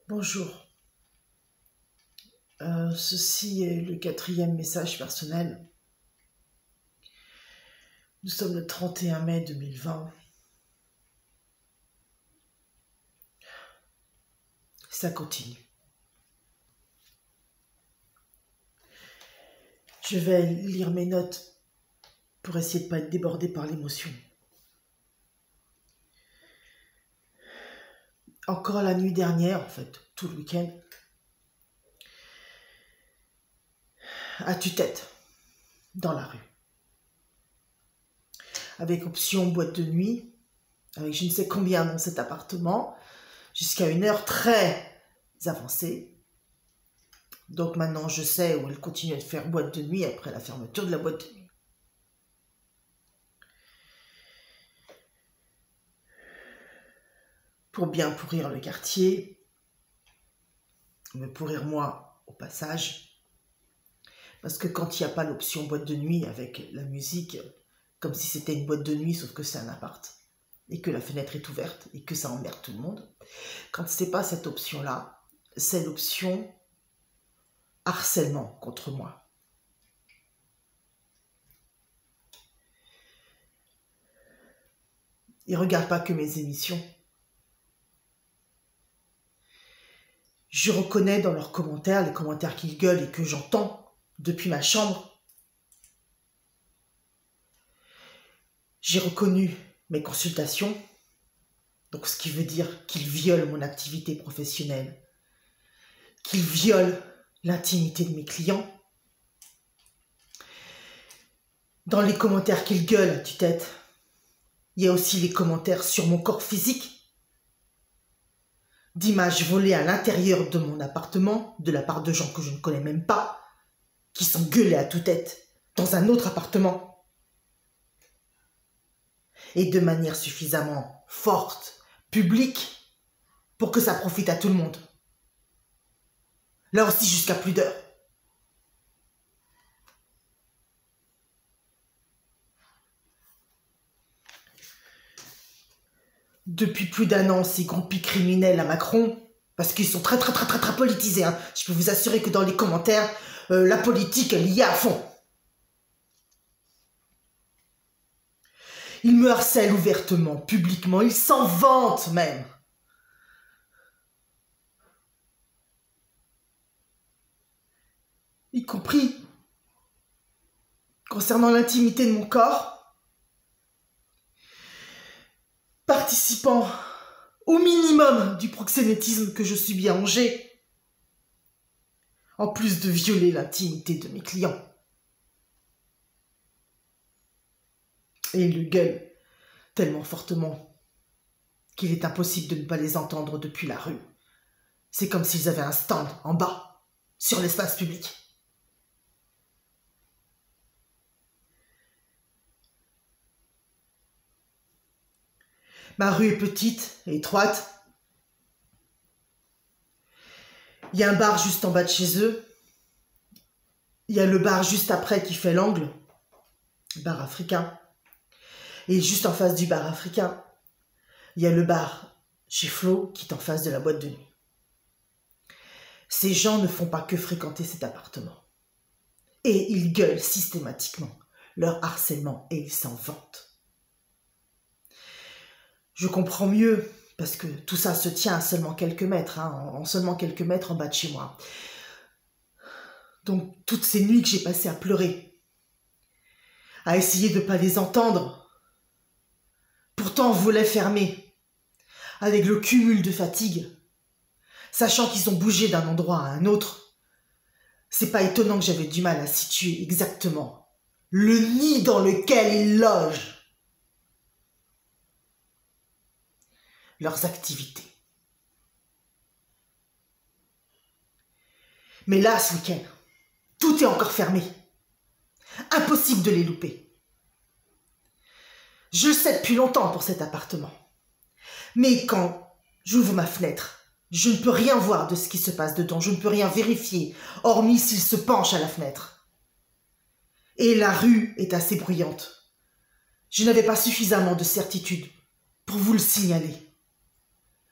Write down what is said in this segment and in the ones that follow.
Bonjour. Ceci est le 4e message personnel. Nous sommes le 31 mai 2020. Ça continue. Je vais lire mes notes pour essayer de ne pas être débordé par l'émotion. Encore la nuit dernière, en fait, tout le week-end, à tue-tête, dans la rue. Avec option boîte de nuit, avec je ne sais combien dans cet appartement, jusqu'à une heure très avancée. Donc maintenant, je sais où elle continue de faire boîte de nuit après la fermeture de la boîte de nuit. Pour bien pourrir le quartier, me pourrir moi au passage. Parce que quand il n'y a pas l'option boîte de nuit avec la musique, comme si c'était une boîte de nuit, sauf que c'est un appart, et que la fenêtre est ouverte, et que ça emmerde tout le monde, quand c'est pas cette option-là, c'est l'option harcèlement contre moi. Ils ne regardent pas que mes émissions. Je reconnais dans leurs commentaires, les commentaires qu'ils gueulent et que j'entends depuis ma chambre. J'ai reconnu mes consultations, donc ce qui veut dire qu'ils violent mon activité professionnelle, qu'ils violent l'intimité de mes clients. Dans les commentaires qu'ils gueulent à tue-tête, il y a aussi les commentaires sur mon corps physique, d'images volées à l'intérieur de mon appartement, de la part de gens que je ne connais même pas, qui sont gueulés à tue-tête dans un autre appartement. Et de manière suffisamment forte, publique, pour que ça profite à tout le monde. Là aussi jusqu'à plus d'heures. Depuis plus d'1 an, ces groupes criminels à Macron, parce qu'ils sont très politisés, hein. Je peux vous assurer que dans les commentaires, la politique, elle y est à fond. Ils me harcèlent ouvertement, publiquement, ils s'en vantent même. Y compris concernant l'intimité de mon corps, participant au minimum du proxénétisme que je subis à Angers, en plus de violer l'intimité de mes clients. Et ils le gueulent tellement fortement qu'il est impossible de ne pas les entendre depuis la rue. C'est comme s'ils avaient un stand en bas, sur l'espace public. Ma rue est petite et étroite. Il y a un bar juste en bas de chez eux. Il y a le bar juste après qui fait l'angle, le bar africain. Et juste en face du bar africain, il y a le bar chez Flo qui est en face de la boîte de nuit. Ces gens ne font pas que fréquenter cet appartement. Et ils gueulent systématiquement leur harcèlement et ils s'en vantent. Je comprends mieux, parce que tout ça se tient à seulement quelques mètres, hein, en seulement quelques mètres en bas de chez moi. Donc, toutes ces nuits que j'ai passées à pleurer, à essayer de ne pas les entendre, pourtant on voulait fermer, avec le cumul de fatigue, sachant qu'ils ont bougé d'un endroit à un autre, c'est pas étonnant que j'avais du mal à situer exactement le nid dans lequel ils logent. Leurs activités. Mais là, ce week-end, tout est encore fermé. Impossible de les louper. Je le sais depuis longtemps pour cet appartement. Mais quand j'ouvre ma fenêtre, je ne peux rien voir de ce qui se passe dedans. Je ne peux rien vérifier, hormis s'il se penche à la fenêtre. Et la rue est assez bruyante. Je n'avais pas suffisamment de certitude pour vous le signaler.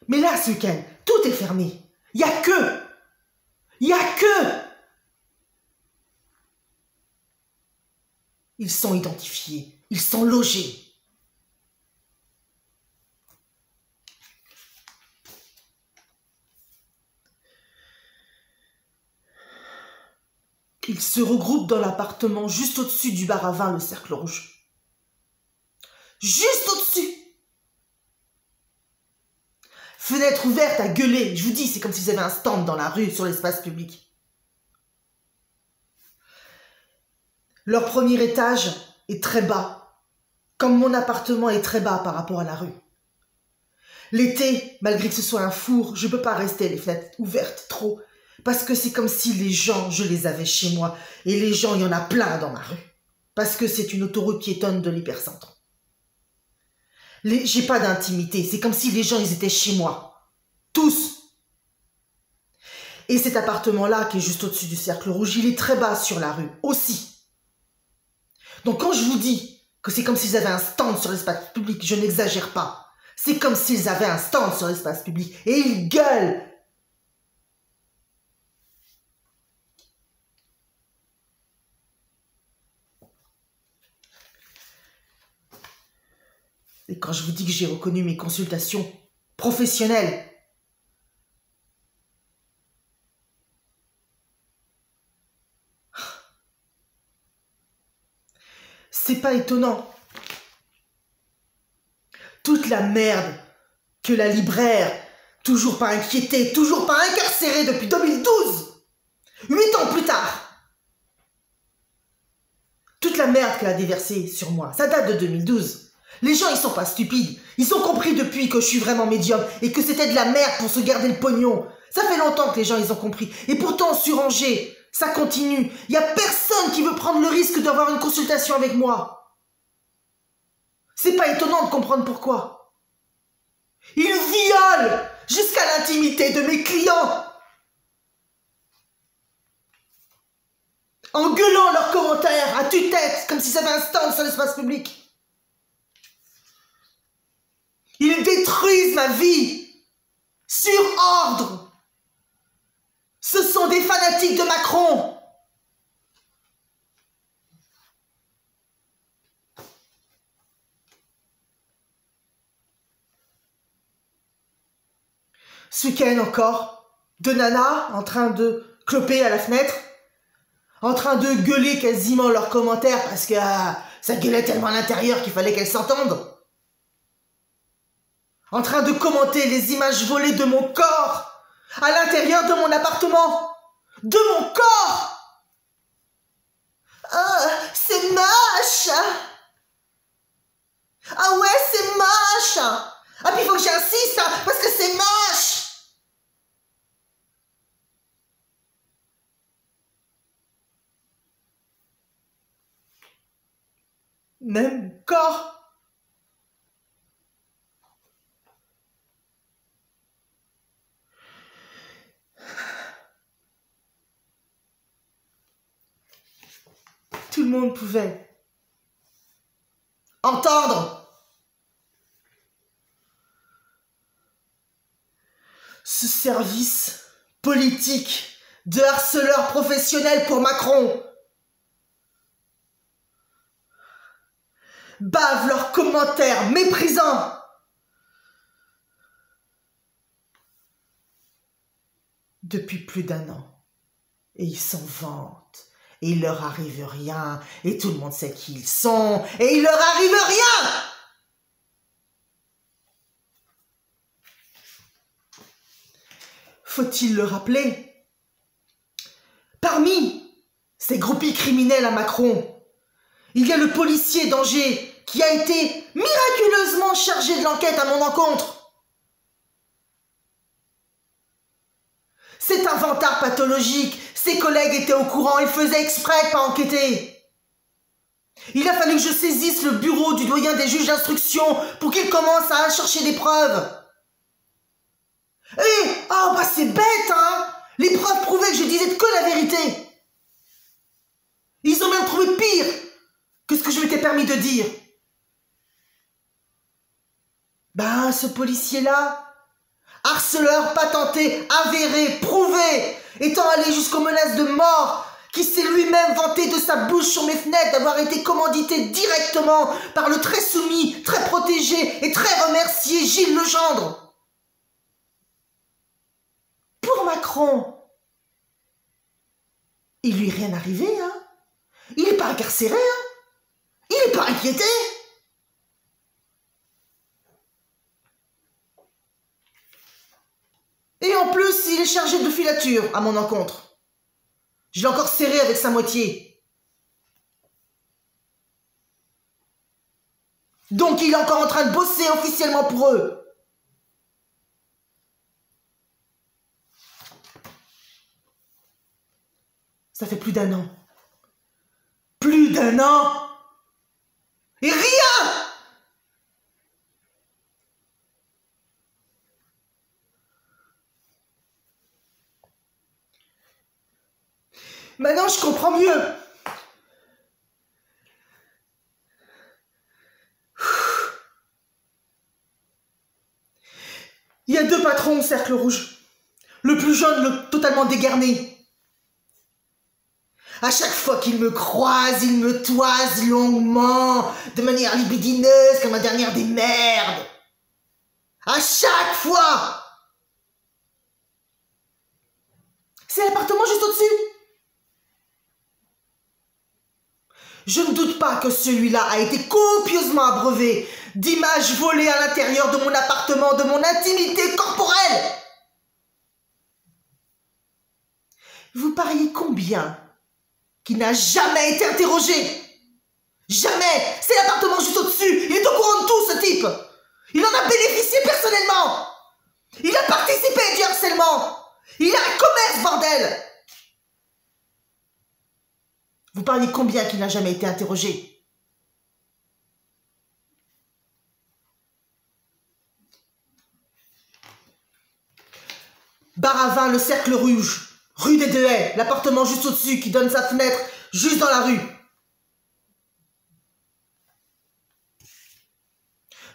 Mais là, ce week-end, tout est fermé. Il Il y a que. Il y a que. Ils sont identifiés. Ils sont logés. Ils se regroupent dans l'appartement juste au-dessus du bar à vin, le Cercle Rouge. Juste au-dessus. Fenêtre ouverte à gueuler. Je vous dis, c'est comme s'ils avaient un stand dans la rue, sur l'espace public. Leur premier étage est très bas, comme mon appartement est très bas par rapport à la rue. L'été, malgré que ce soit un four, je ne peux pas rester les fenêtres ouvertes trop, parce que c'est comme si les gens, je les avais chez moi, et les gens, il y en a plein dans ma rue, parce que c'est une autoroute piétonne de l'hypercentre. J'ai pas d'intimité, c'est comme si les gens, ils étaient chez moi. Tous. Et cet appartement-là, qui est juste au-dessus du Cercle Rouge, il est très bas sur la rue, aussi. Donc quand je vous dis que c'est comme s'ils avaient un stand sur l'espace public, je n'exagère pas. C'est comme s'ils avaient un stand sur l'espace public. Et ils gueulent. Et quand je vous dis que j'ai reconnu mes consultations professionnelles, c'est pas étonnant. Toute la merde que la libraire, toujours pas inquiétée, toujours pas incarcérée depuis 2012, 8 ans plus tard, toute la merde qu'elle a déversée sur moi, ça date de 2012. Les gens, ils sont pas stupides. Ils ont compris depuis que je suis vraiment médium et que c'était de la merde pour se garder le pognon. Ça fait longtemps que les gens, ils ont compris. Et pourtant, sur Angers, ça continue. Il y a personne qui veut prendre le risque d'avoir une consultation avec moi. C'est pas étonnant de comprendre pourquoi. Ils violent jusqu'à l'intimité de mes clients. En gueulant leurs commentaires à tue-tête, comme si ça avait un stand sur l'espace public. Ils détruisent ma vie sur ordre. Ce sont des fanatiques de Macron. Ce week-end encore, deux nanas en train de cloper à la fenêtre, en train de gueuler quasiment leurs commentaires parce que ça gueulait tellement à l'intérieur qu'il fallait qu'elles s'entendent. En train de commenter les images volées de mon corps à l'intérieur de mon appartement. De mon corps. Ah, c'est moche. Ah ouais, c'est moche. Ah puis il faut que j'insiste parce que c'est moche. Même corps. Tout le monde pouvait entendre ce service politique de harceleur professionnel pour Macron. Bavent leurs commentaires méprisants. Depuis plus d'1 an. Et ils s'en vantent. Et il leur arrive rien. Et tout le monde sait qui ils sont. Et il leur arrive rien. Faut-il le rappeler? Parmi ces groupies criminels à Macron, il y a le policier d'Angers qui a été miraculeusement chargé de l'enquête à mon encontre. C'est un vantard pathologique. Ses collègues étaient au courant, ils faisaient exprès de pas enquêter. Il a fallu que je saisisse le bureau du doyen des juges d'instruction pour qu'il commence à chercher des preuves. Et, oh bah c'est bête, hein. Les preuves prouvaient que je disais que la vérité. Ils ont même trouvé pire que ce que je m'étais permis de dire. Ben, ce policier-là, harceleur patenté, avéré, prouvé, étant allé jusqu'aux menaces de mort, qui s'est lui-même vanté de sa bouche sur mes fenêtres d'avoir été commandité directement par le très soumis, très protégé et très remercié Gilles Legendre. Pour Macron, il lui est rien arrivé, hein. Il n'est pas incarcéré, hein. Il n'est pas inquiété. Et en plus, il est chargé de filature à mon encontre. Je l'ai encore serré avec sa moitié. Donc il est encore en train de bosser officiellement pour eux. Ça fait plus d'1 an. Plus d'1 an. Et rien. Maintenant, je comprends mieux. Il y a 2 patrons au cercle rouge. Le plus jeune, le totalement dégarné. À chaque fois qu'il me croise, il me toise longuement, de manière libidineuse, comme la dernière des merdes. À chaque fois. C'est l'appartement juste au-dessus. Je ne doute pas que celui-là a été copieusement abreuvé d'images volées à l'intérieur de mon appartement, de mon intimité corporelle. Vous pariez combien qu'il n'a jamais été interrogé? Jamais. C'est l'appartement juste au-dessus. Il est au courant de tout, ce type. Il en a bénéficié personnellement. Il a participé à du harcèlement. Il a un commerce, bordel. Vous pariez combien qu'il n'a jamais été interrogé? Bar à vin, le cercle rouge, rue des Deux Haies, l'appartement juste au-dessus qui donne sa fenêtre juste dans la rue.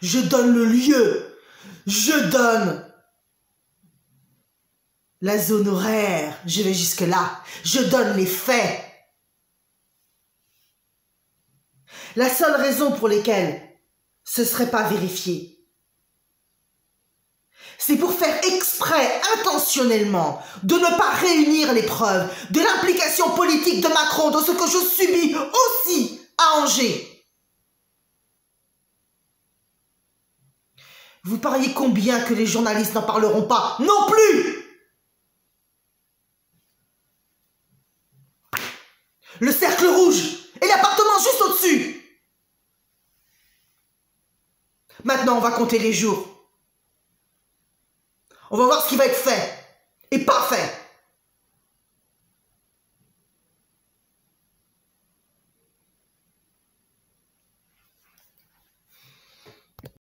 Je donne le lieu, je donne la zone horaire, je vais jusque-là, je donne les faits. La seule raison pour laquelle ce ne serait pas vérifié, c'est pour faire exprès, intentionnellement, de ne pas réunir les preuves de l'implication politique de Macron dans ce que je subis aussi à Angers. Vous pariez combien que les journalistes n'en parleront pas non plus? Le cercle rouge et l'appartement juste au-dessus. Maintenant, on va compter les jours. On va voir ce qui va être fait et pas fait.